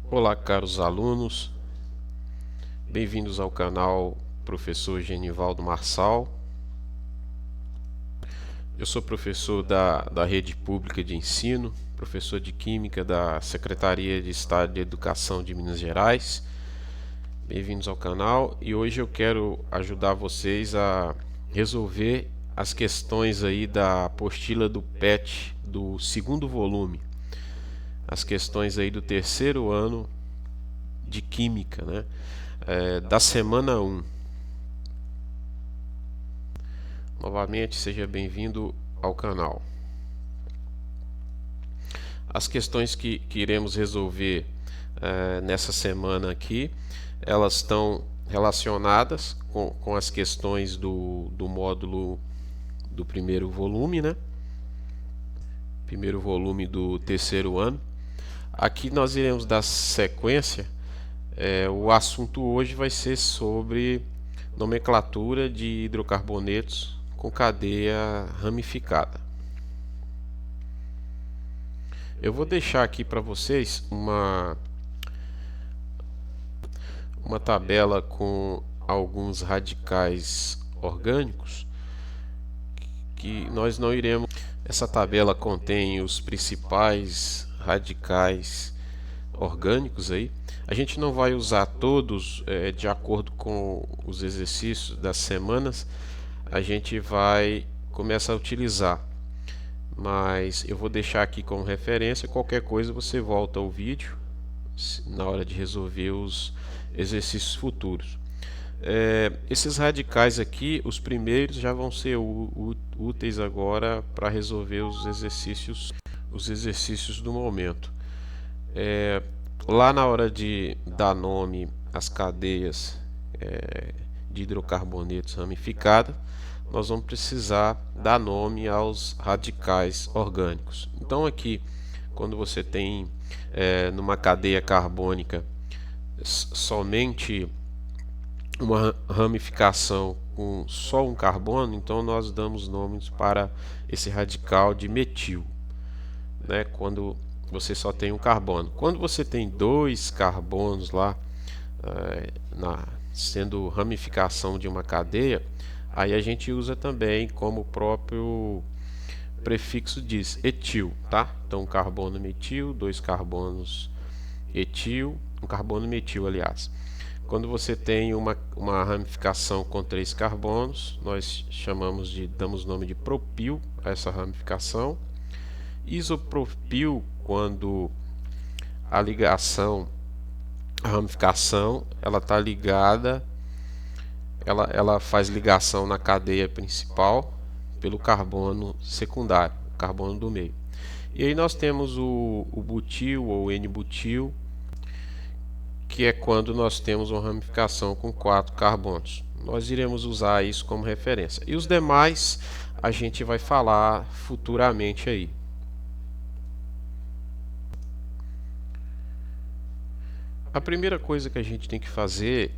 Olá, caros alunos, bem-vindos ao canal Professor Genivaldo Marçal. Eu sou professor da Rede Pública de Ensino, professor de Química da Secretaria de Estado de Educação de Minas Gerais. Bem-vindos ao canal e hoje eu quero ajudar vocês a resolver as questões aí da apostila do PET do segundo volume, as questões aí do terceiro ano de Química, né? Da semana 1. Novamente, seja bem-vindo ao canal. As questões que iremos resolver nessa semana aqui, elas estão relacionadas com as questões do módulo do primeiro volume, né? Primeiro volume do terceiro ano. Aqui nós iremos dar sequência. O assunto hoje vai ser sobre nomenclatura de hidrocarbonetos com cadeia ramificada. Eu vou deixar aqui para vocês uma tabela com alguns radicais orgânicos que nós não iremos. Essa tabela contém os principais radicais orgânicos aí. A gente não vai usar todos de acordo com os exercícios das semanas. A gente vai começar a utilizar, mas eu vou deixar aqui como referência. Qualquer coisa você volta ao vídeo na hora de resolver os exercícios futuros. Esses radicais aqui, os primeiros já vão ser úteis agora para resolver os exercícios do momento. Lá na hora de dar nome às cadeias de hidrocarbonetos ramificadas, nós vamos precisar dar nome aos radicais orgânicos. Então aqui, quando você tem numa cadeia carbônica somente uma ramificação com só um carbono, então nós damos nomes para esse radical de metil, né? Quando você só tem um carbono. Quando você tem dois carbonos lá, sendo ramificação de uma cadeia, aí a gente usa também, como o próprio prefixo diz, etil, tá? Então, um carbono metil, dois carbonos etil, um carbono metil, aliás. Quando você tem uma ramificação com três carbonos, nós damos nome de propil a essa ramificação. Isopropil, quando a ramificação, ela está ligada, ela faz ligação na cadeia principal pelo carbono secundário, o carbono do meio. E aí nós temos o butil ou N-butil, que é quando nós temos uma ramificação com 4 carbonos. Nós iremos usar isso como referência. E os demais a gente vai falar futuramente aí. A primeira coisa que a gente tem que fazer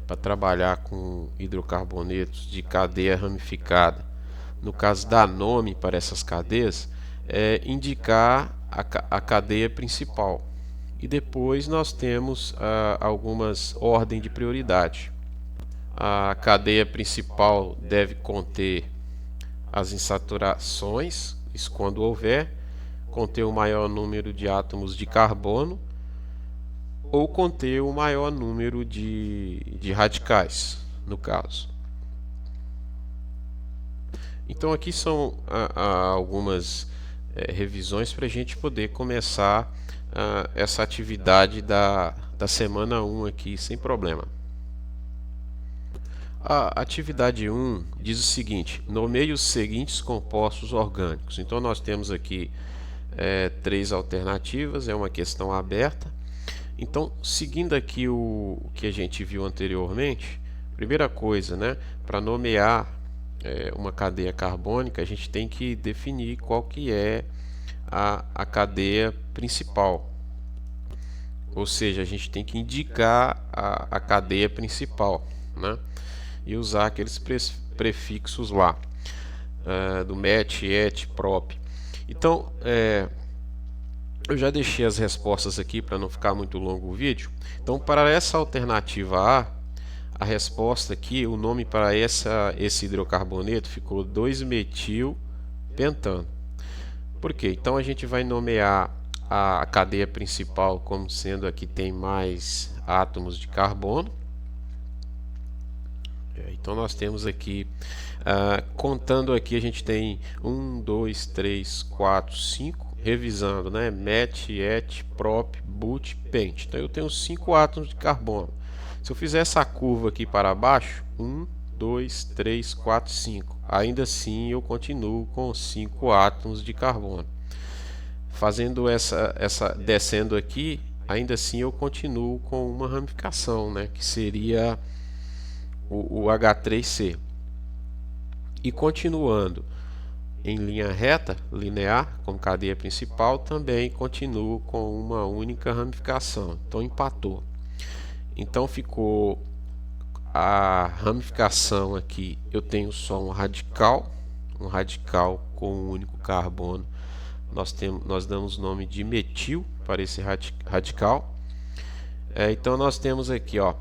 para trabalhar com hidrocarbonetos de cadeia ramificada, no caso dar nome para essas cadeias, é indicar a cadeia principal. E depois nós temos algumas ordens de prioridade. A cadeia principal deve conter as insaturações, isso quando houver, conter o maior número de átomos de carbono ou conter o maior número de radicais, no caso. Então aqui são algumas revisões para a gente poder começar essa atividade da semana 1 aqui sem problema. A atividade 1 diz o seguinte: nomeie os seguintes compostos orgânicos. Então nós temos aqui 3 alternativas, é uma questão aberta. Então, seguindo aqui o que a gente viu anteriormente, primeira coisa, né, para nomear uma cadeia carbônica, a gente tem que definir qual que é a cadeia principal. Ou seja, a gente tem que indicar a cadeia principal, né, e usar aqueles prefixos lá, do met, et, prop. Então, Eu já deixei as respostas aqui para não ficar muito longo o vídeo. Então, para essa alternativa a resposta aqui, o nome para esse hidrocarboneto ficou 2-metil-pentano. Por quê? Então a gente vai nomear a cadeia principal como sendo a que tem mais átomos de carbono. Então nós temos aqui, contando aqui, a gente tem 1, 2, 3, 4, 5, revisando, né? Met, et, prop, but, pent. Então eu tenho 5 átomos de carbono. Se eu fizer essa curva aqui para baixo, 1, 2, 3, 4, 5. Ainda assim eu continuo com 5 átomos de carbono. Fazendo descendo aqui, ainda assim eu continuo com uma ramificação, né? Que seria o H3C. E continuando em linha reta, linear, como cadeia principal, também continuo com uma única ramificação. Então empatou. Então ficou a ramificação aqui, eu tenho só um radical com um único carbono. Nós damos nome de metil para esse radical. Então nós temos aqui, ó,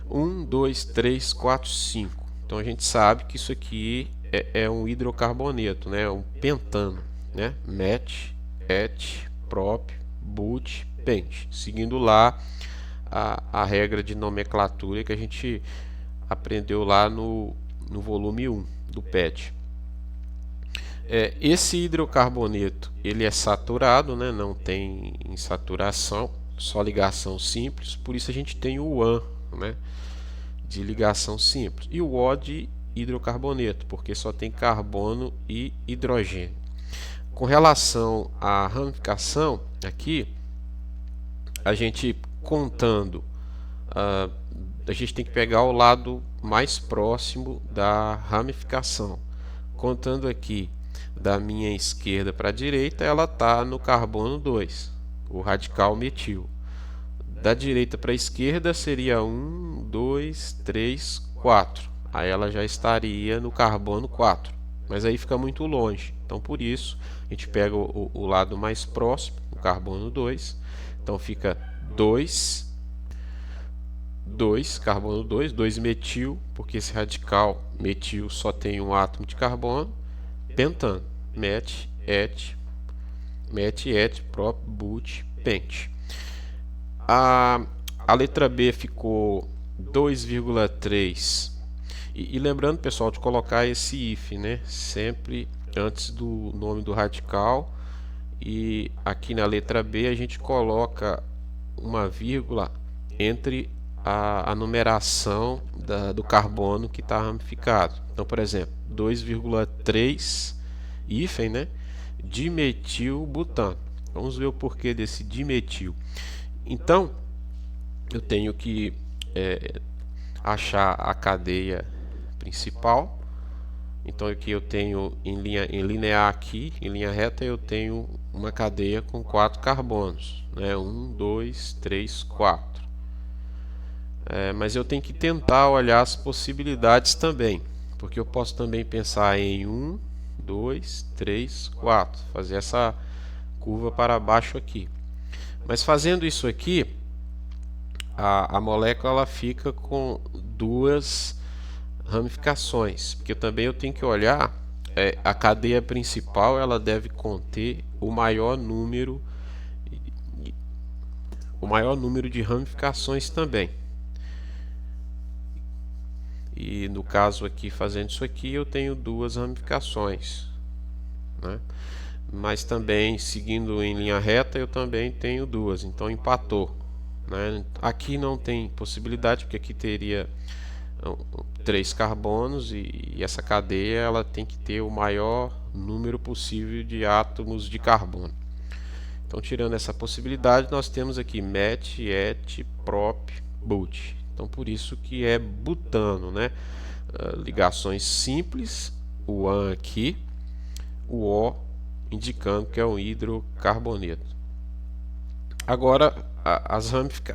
1, 2, 3, 4, 5. Então a gente sabe que isso aqui é um hidrocarboneto, né? Um pentano, né? Met, et, prop, but, pent. Seguindo lá a regra de nomenclatura que a gente aprendeu lá no volume 1 do PET. Esse hidrocarboneto ele é saturado, né? Não tem insaturação, só ligação simples, por isso a gente tem o AN, né? De ligação simples, e o O de hidrocarboneto, porque só tem carbono e hidrogênio. Com relação à ramificação, aqui a gente contando, a gente tem que pegar o lado mais próximo da ramificação. Contando aqui da minha esquerda para a direita, ela está no carbono 2, o radical metil. Da direita para a esquerda seria 1, 2, 3, 4. Aí ela já estaria no carbono 4. Mas aí fica muito longe. Então por isso a gente pega o lado mais próximo, o carbono 2. Então fica 2, carbono 2, 2 metil, porque esse radical metil só tem um átomo de carbono. Pentano, met, et, prop, but, pent. A letra B ficou 2,3. E lembrando, pessoal, de colocar esse if, né? Sempre antes do nome do radical. E aqui na letra B a gente coloca uma vírgula entre a numeração do carbono que está ramificado. Então, por exemplo, 2,3 hífen, né? Dimetilbutano. Vamos ver o porquê desse dimetil. Então, eu tenho que achar a cadeia principal. Então aqui eu tenho em linear aqui, em linha reta, eu tenho uma cadeia com 4 carbonos, né? 1, 2, 3, 4. Mas eu tenho que tentar olhar as possibilidades também, porque eu posso também pensar em 1, 2, 3, 4, fazer essa curva para baixo aqui. Mas fazendo isso aqui, a molécula ela fica com duas ramificações, porque também eu tenho que olhar a cadeia principal, ela deve conter o maior número de ramificações também. E no caso aqui, fazendo isso aqui, eu tenho duas ramificações, né? Mas também seguindo em linha reta eu também tenho duas, então empatou, né? Aqui não tem possibilidade, porque aqui teria 3 carbonos e essa cadeia ela tem que ter o maior número possível de átomos de carbono. Então, tirando essa possibilidade, nós temos aqui met, et, prop, but. Então, por isso que é butano, né? Ligações simples, o AN aqui, o O indicando que é um hidrocarboneto. Agora, as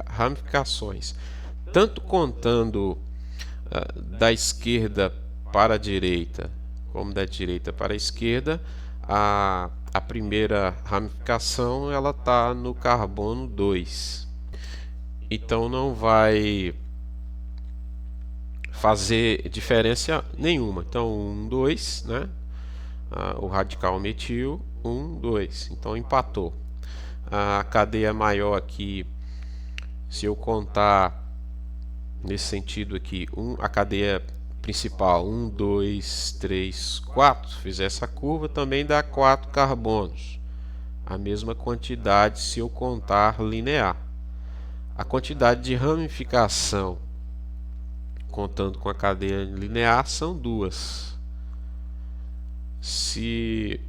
ramificações, tanto contando da esquerda para a direita, como da direita para a esquerda, a primeira ramificação ela está no carbono 2. Então não vai fazer diferença nenhuma. Então 1, 2, né? O radical metil 1, 2. Então empatou. A cadeia maior aqui, se eu contar nesse sentido aqui, a cadeia principal 1, 2, 3, 4, fizer essa curva também dá 4 carbonos. A mesma quantidade se eu contar linear. A quantidade de ramificação contando com a cadeia linear são 2. Se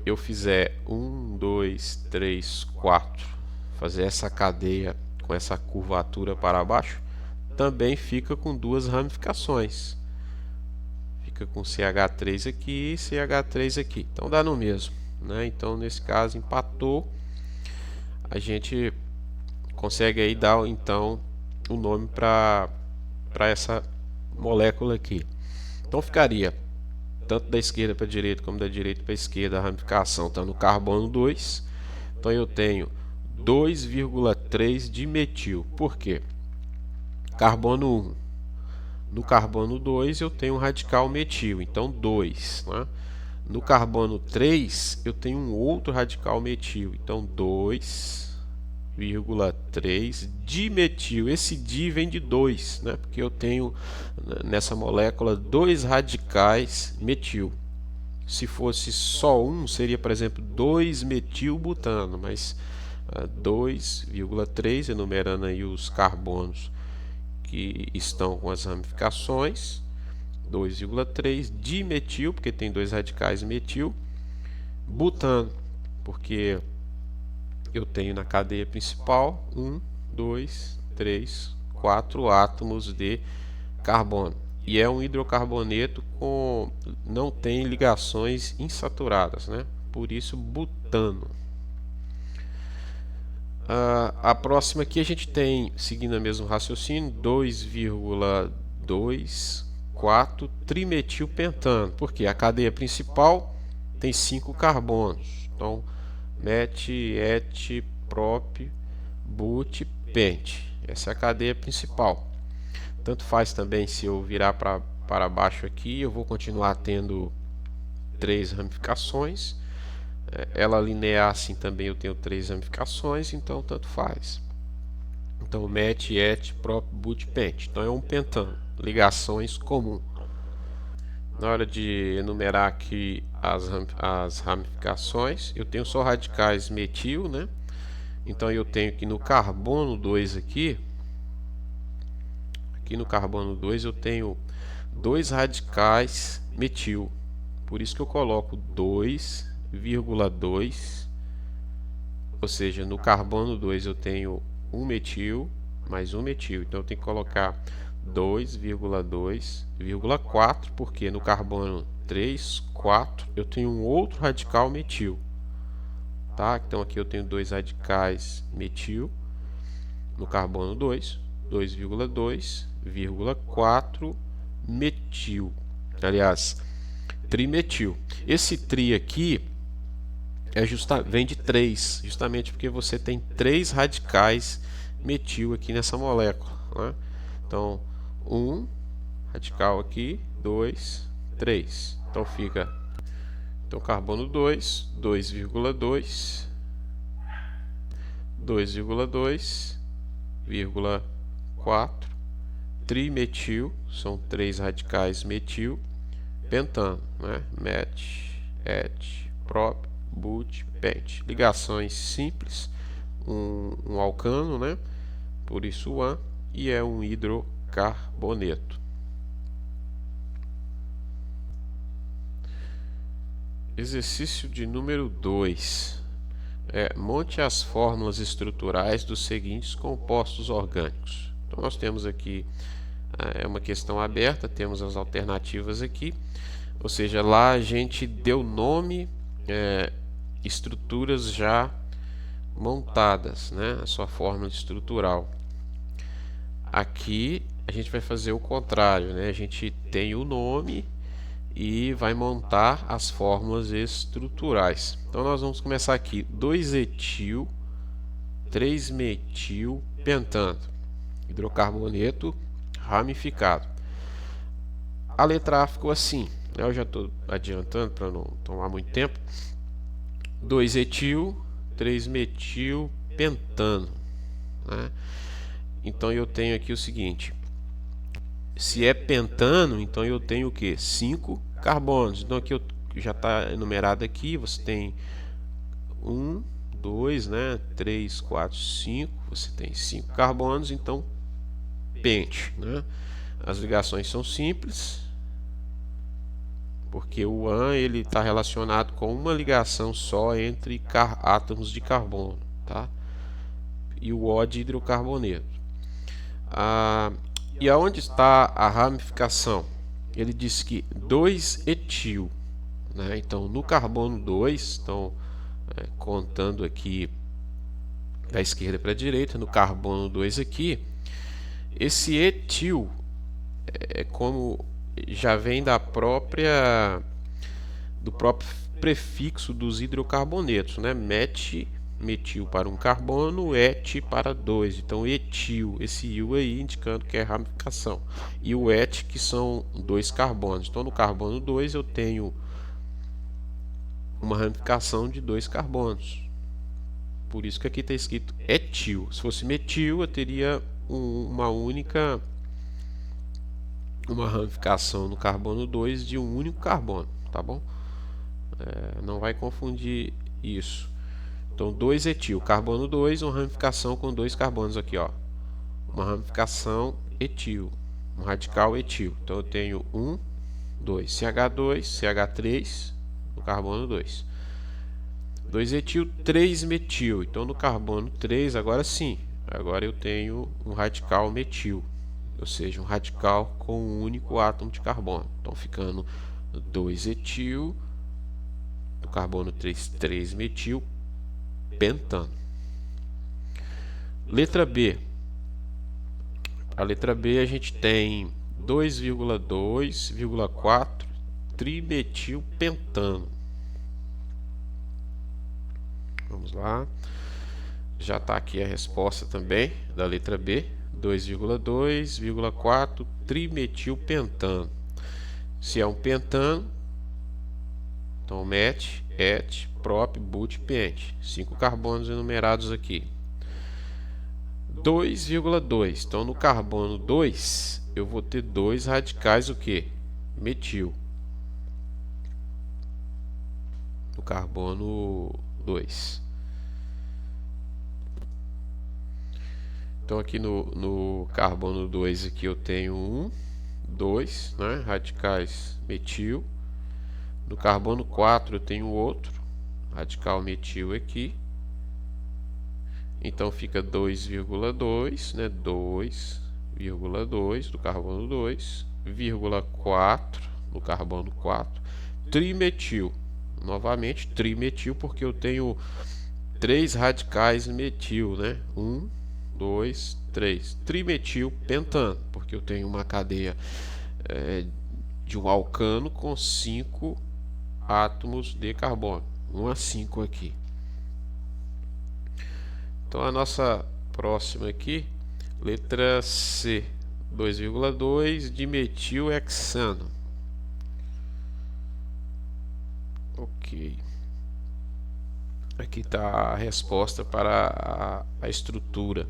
eu fizer 1, 2, 3, 4, fazer essa cadeia com essa curvatura para baixo, também fica com 2 ramificações. Fica com CH3 aqui e CH3 aqui. Então dá no mesmo, né? Então nesse caso empatou. A gente consegue aí dar então o nome para essa molécula aqui. Então ficaria tanto da esquerda para a direita como da direita para a esquerda, a ramificação está no carbono 2. Então eu tenho 2,3 de metil. Por quê? Carbono 1. No carbono 2 eu tenho um radical metil, então 2. Né? No carbono 3 eu tenho um outro radical metil, então 2,3 dimetil. Esse di vem de 2, né? Porque eu tenho nessa molécula 2 radicais metil. Se fosse só um, seria, por exemplo, 2-metilbutano, mas 2,3, enumerando aí os carbonos que estão com as ramificações, 2,3 dimetil, porque tem 2 radicais metil, butano, porque eu tenho na cadeia principal 1, 2, 3, 4 átomos de carbono. E é um hidrocarboneto não tem ligações insaturadas, né? Por isso butano. A próxima aqui a gente tem, seguindo o mesmo raciocínio, 2,24 trimetilpentano, porque a cadeia principal tem 5 carbonos. Então, met, et, prop, but, pent. Essa é a cadeia principal. Tanto faz também se eu virar para baixo aqui, eu vou continuar tendo 3 ramificações. Ela linear assim também eu tenho 3 ramificações, então tanto faz. Então met, et, prop, but, pent. Então é um pentano, ligações comum. Na hora de enumerar aqui as ramificações, eu tenho só radicais metil, né? Então eu tenho que no carbono 2 aqui no carbono 2 eu tenho 2 radicais metil. Por isso que eu coloco 2,2, ou seja, no carbono 2 eu tenho 1 metil mais 1 metil. Então eu tenho que colocar 2,2,4, porque no carbono 3, 4 eu tenho um outro radical metil. Tá? Então aqui eu tenho 2 radicais metil no carbono 2, 2,2,4 metil. Aliás, trimetil. Esse tri aqui vem de 3, justamente porque você tem 3 radicais metil aqui nessa molécula. Né? Então, 1 radical aqui, 2, 3. Então fica carbono 2, 2,2, 2,2,4 trimetil, são 3 radicais metil, pentano, né? Met, et, prop, but, pent. Ligações simples, um alcano, né? Por isso o AN, e é um hidrocarboneto. Exercício de número 2. Monte as fórmulas estruturais dos seguintes compostos orgânicos. Então nós temos aqui uma questão aberta, temos as alternativas aqui, ou seja, lá a gente deu nome estruturas já montadas, né, a sua fórmula estrutural. Aqui a gente vai fazer o contrário, né, a gente tem o nome e vai montar as fórmulas estruturais. Então nós vamos começar aqui: 2-etil, 3-metil pentano, hidrocarboneto ramificado. A letra A ficou assim, eu já estou adiantando para não tomar muito tempo. 2-etil, 3-metil pentano, né? Então eu tenho aqui o seguinte: se é pentano, então eu tenho o que? 5 carbonos. Então aqui já está enumerado aqui, você tem 1, 2, né? 3, 4, 5, você tem 5 carbonos, então pente, né? As ligações são simples, porque o AN ele está relacionado com uma ligação só entre átomos de carbono, tá? E o O de hidrocarboneto. E aonde está a ramificação? Ele diz que 2-etil, né? Então no carbono 2, então contando aqui da esquerda para a direita, no carbono 2 aqui, esse etil como já vem do próprio prefixo dos hidrocarbonetos, né? Metil para um carbono, et para 2. Então etil, esse il aí indicando que é ramificação. E o et que são 2 carbonos. Então no carbono 2 eu tenho uma ramificação de 2 carbonos. Por isso que aqui está escrito etil. Se fosse metil, eu teria uma ramificação no carbono 2 de um único carbono, tá bom? Não vai confundir isso. Então 2-etil, carbono 2, uma ramificação com 2 carbonos aqui, ó. Uma ramificação etil, um radical etil. Então eu tenho 1, 2, CH2, CH3 no carbono 2. 2-etil, 3-metil. Então no carbono 3, agora sim, agora eu tenho um radical metil, ou seja, um radical com um único átomo de carbono. Então ficando 2-etil, no carbono 3, 3-metil pentano. Letra B. A letra B a gente tem 2,2,4 trimetil pentano. Vamos lá. Já está aqui a resposta também da letra B. 2,2,4 trimetil pentano. Se é um pentano, então met, et, prop, but, pent. 5 carbonos enumerados aqui. 2,2. Então no carbono 2 eu vou ter 2 radicais o que? Metil. No carbono 2. Então aqui no carbono 2 aqui eu tenho 2, né, radicais metil. No carbono 4 eu tenho outro radical metil aqui. Então fica 2,2, né, 2,2 do carbono 2, vírgula 4 no carbono 4, trimetil. Novamente trimetil porque eu tenho 3 radicais metil, né? 1, 2, 3. Trimetil pentano, porque eu tenho uma cadeia de um alcano com 5 átomos de carbono, 1 a 5 aqui. Então a nossa próxima aqui, letra C, 2,2 dimetilhexano. Ok. Aqui está a resposta para a estrutura.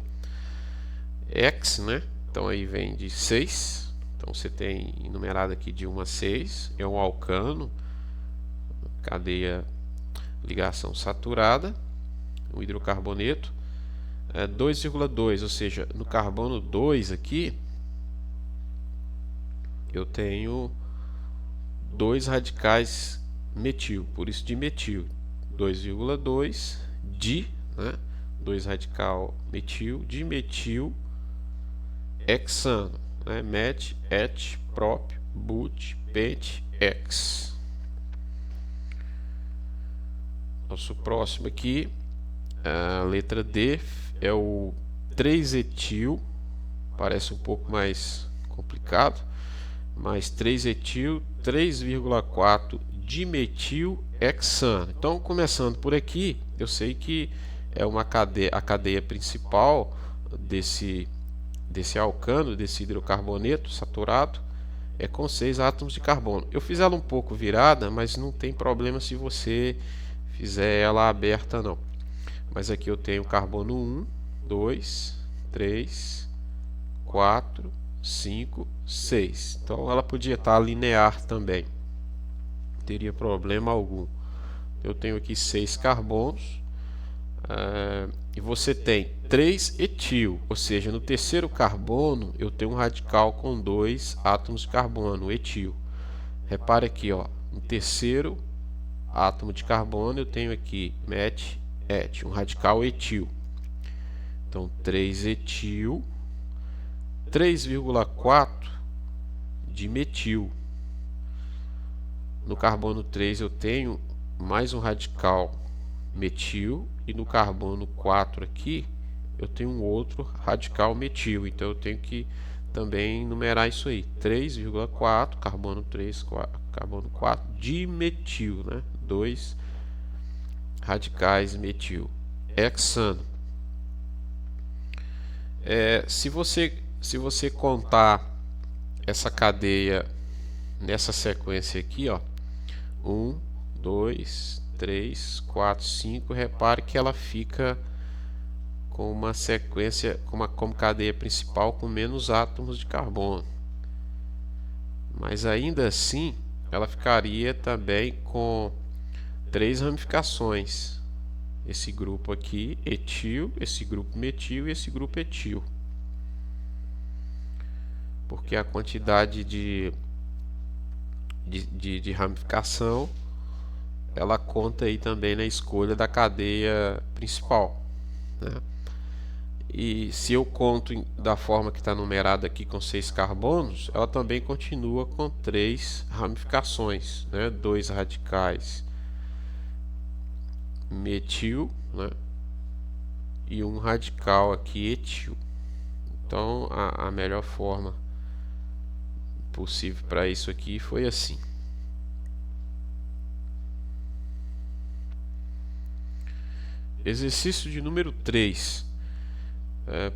Hex, né? Então aí vem de 6. Então você tem enumerado aqui de 1 a 6. É um alcano, cadeia ligação saturada, um hidrocarboneto. 2,2, ou seja, no carbono 2 aqui eu tenho 2 radicais metil, por isso dimetil. 2,2 di, né? 2 radical metil, dimetil hexano, né? Met, et, prop, but, pent, hex. Nosso próximo aqui, a letra D, é o 3-etil, parece um pouco mais complicado, mas 3-etil, 3,4 dimetilhexano. Então, começando por aqui, eu sei que é a cadeia principal desse alcano, desse hidrocarboneto saturado, é com 6 átomos de carbono. Eu fiz ela um pouco virada, mas não tem problema se você fizer ela aberta não. Mas aqui eu tenho carbono 1, 2, 3, 4, 5, 6. Então ela podia estar linear também, não teria problema algum. Eu tenho aqui 6 carbonos, e você tem 3 etil, ou seja, no terceiro carbono eu tenho um radical com 2 átomos de carbono, etil. Repare aqui, ó, no terceiro átomo de carbono eu tenho aqui et, um radical etil. Então 3 etil, 3,4 de metil. No carbono 3 eu tenho mais um radical metil, e no carbono 4 aqui eu tenho um outro radical metil. Então eu tenho que também numerar isso aí, 3,4 carbono 3, carbono 4 dimetil, né? 2 radicais metil hexano. Se você contar essa cadeia nessa sequência aqui, ó, 1, 2, 3, 4, 5, repare que ela fica com uma sequência, como cadeia principal com menos átomos de carbono. Mas ainda assim, ela ficaria também com 3 ramificações. Esse grupo aqui, etil, esse grupo metil e esse grupo etil. Porque a quantidade de ramificação ela conta aí também na escolha da cadeia principal, né? E se eu conto da forma que está numerada aqui com 6 carbonos, ela também continua com 3 ramificações, né? 2 radicais metil, né? E um radical aqui etil. Então a melhor forma possível para isso aqui foi assim. Exercício de número 3.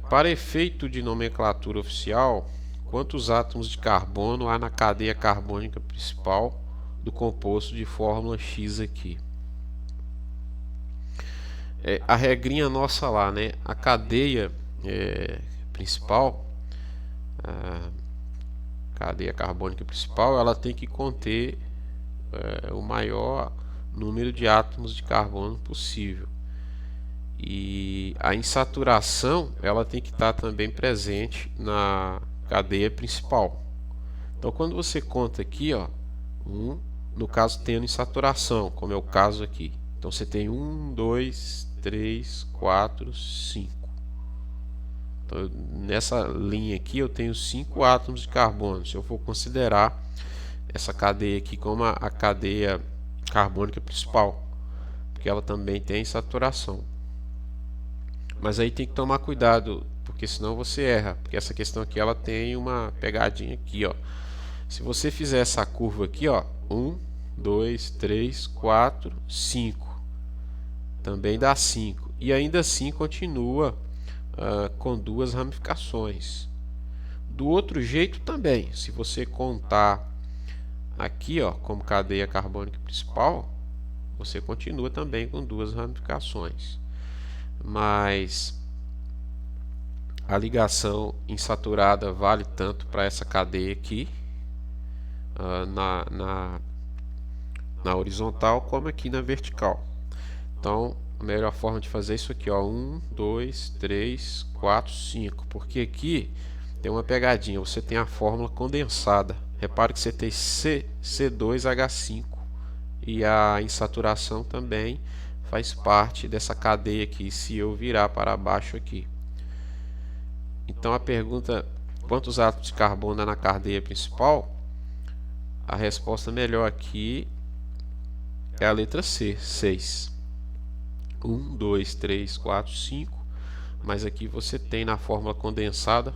Para efeito de nomenclatura oficial, quantos átomos de carbono há na cadeia carbônica principal do composto de fórmula X aqui? A regrinha nossa lá, né? A cadeia principal, a cadeia carbônica principal, ela tem que conter o maior número de átomos de carbono possível. E a insaturação ela tem que estar também presente na cadeia principal. Então quando você conta aqui, ó, no caso tendo insaturação, como é o caso aqui, então você tem 1, 2, 3, 4, 5. Então, nessa linha aqui eu tenho 5 átomos de carbono. Se eu for considerar essa cadeia aqui como a cadeia carbônica principal, porque ela também tem insaturação. Mas aí tem que tomar cuidado, porque senão você erra, porque essa questão aqui ela tem uma pegadinha aqui, ó. Se você fizer essa curva aqui, ó, 1, 2, 3, 4, 5, também dá 5, e ainda assim continua com 2 ramificações. Do outro jeito também, se você contar aqui, ó, como cadeia carbônica principal, você continua também com 2 ramificações. Mas a ligação insaturada vale tanto para essa cadeia aqui na horizontal como aqui na vertical. Então a melhor forma de fazer isso aqui, ó, 1, 2, 3, 4, 5, porque aqui tem uma pegadinha, você tem a fórmula condensada. Repare que você tem C2H5 e a insaturação também faz parte dessa cadeia aqui, se eu virar para baixo aqui. Então a pergunta, quantos átomos de carbono há na cadeia principal? A resposta melhor aqui é a letra C, 6. 1, 2, 3, 4, 5. Mas aqui você tem na fórmula condensada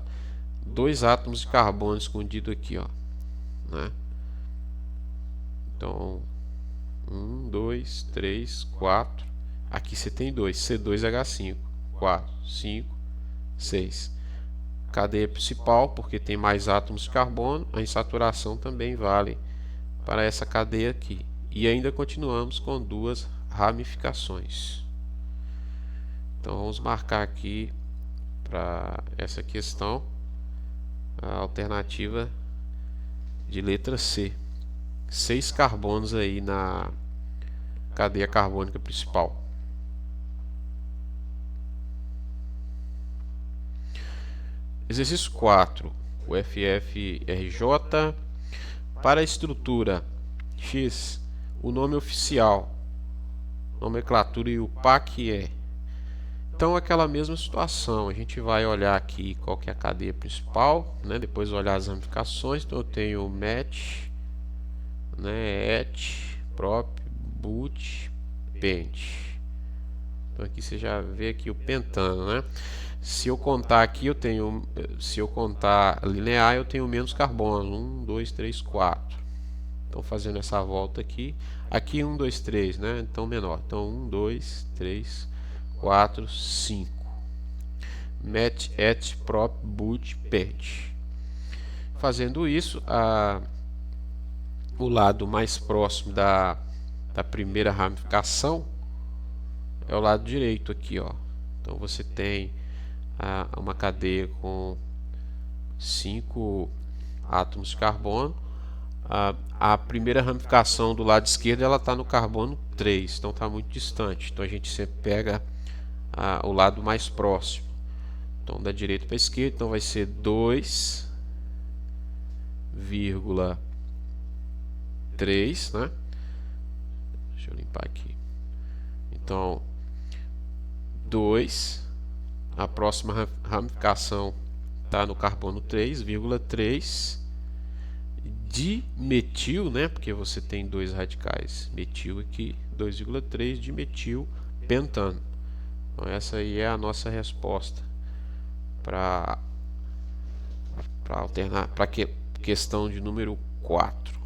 2 átomos de carbono escondido aqui, ó, né? Então 1, 2, 3, 4. Aqui você tem 2, C2H5, 4, 5, 6. Cadeia principal, porque tem mais átomos de carbono, a insaturação também vale para essa cadeia aqui. E ainda continuamos com duas ramificações. Então vamos marcar aqui para essa questão a alternativa de letra C. 6 carbonos aí na cadeia carbônica principal. Exercício 4. O FFRJ. Para a estrutura X, o nome oficial, nomenclatura e o PAC é. Então, aquela mesma situação, a gente vai olhar aqui qual que é a cadeia principal, né? Depois olhar as ramificações. Então, eu tenho MET, né? ET, PROP, BUT, PENT. Então, aqui você já vê aqui o pentano, né? Se eu contar aqui, se eu contar linear, eu tenho menos carbono. 1, 2, 3, 4. Então, fazendo essa volta aqui. Aqui 1, 2, 3, né? Então, menor. Então, 1, 2, 3, 4, 5. MET, ET, PROP, BUT, PENT. Fazendo isso, o lado mais próximo da primeira ramificação é o lado direito aqui, ó. Então, você tem uma cadeia com 5 átomos de carbono. A primeira ramificação do lado esquerdo ela está no carbono 3, então está muito distante. Então a gente sempre pega o lado mais próximo. Então da direita para a esquerda, então vai ser 2,3, né? Deixa eu limpar aqui. Então 2, a próxima ramificação está no carbono 3,3 dimetil, né? Porque você tem dois radicais metil aqui, 2,3 dimetil pentano. Então essa aí é a nossa resposta para alternar para questão de número 4.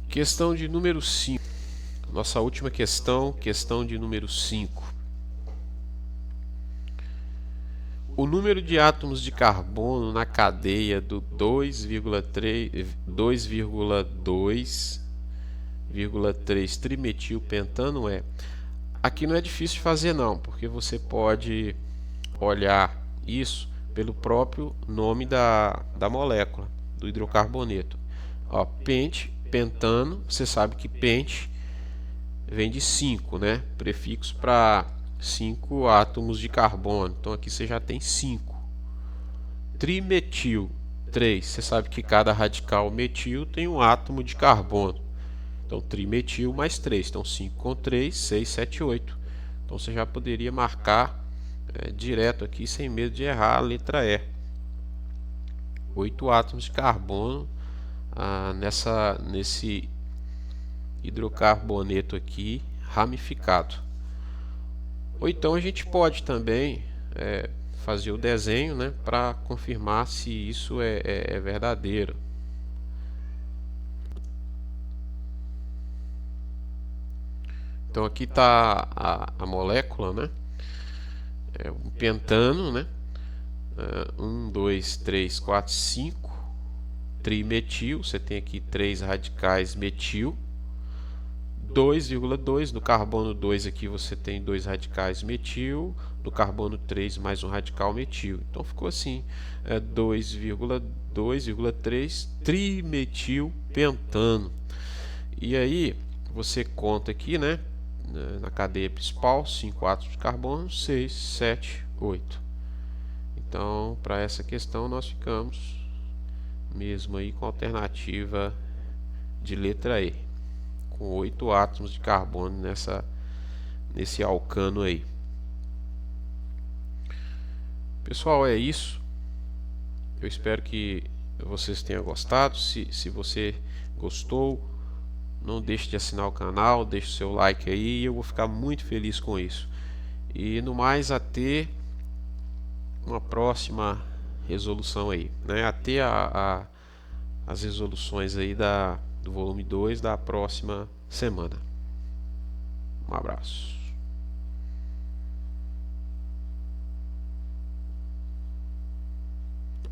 Questão de número 5. Nossa última questão, questão de número 5. O número de átomos de carbono na cadeia do 2,2 trimetilpentano é. Aqui não é difícil de fazer não, porque você pode olhar isso pelo próprio nome da molécula, do hidrocarboneto. Ó, pente, pentano, você sabe que pente vem de 5, né? Prefixo para 5 átomos de carbono. Então aqui você já tem 5. Trimetil, 3. Você sabe que cada radical metil tem um átomo de carbono. Então trimetil mais 3. Então 5 com 3, 6, 7, 8. Então você já poderia marcar direto aqui sem medo de errar a letra E. 8 átomos de carbono nesse hidrocarboneto aqui ramificado. Ou então a gente pode também fazer o desenho, né, para confirmar se isso é verdadeiro. Então aqui está a molécula, né? É um pentano, né? 1, 2, 3, 4, 5. Trimetil, você tem aqui 3 radicais metil. 2,2, no carbono 2 aqui você tem 2 radicais metil, no carbono 3 mais um radical metil. Então ficou assim, 2,2,3 trimetil pentano. E aí você conta aqui, né, na cadeia principal, 5 átomos de carbono, 6, 7, 8. Então, para essa questão nós ficamos mesmo aí com a alternativa de letra E, com 8 átomos de carbono nesse alcano aí. Pessoal, é isso. Eu espero que vocês tenham gostado. Se você gostou, não deixe de assinar o canal, deixe o seu like aí, eu vou ficar muito feliz com isso. E no mais, até uma próxima resolução aí, né? Até as resoluções aí do volume 2 da próxima semana. Um abraço.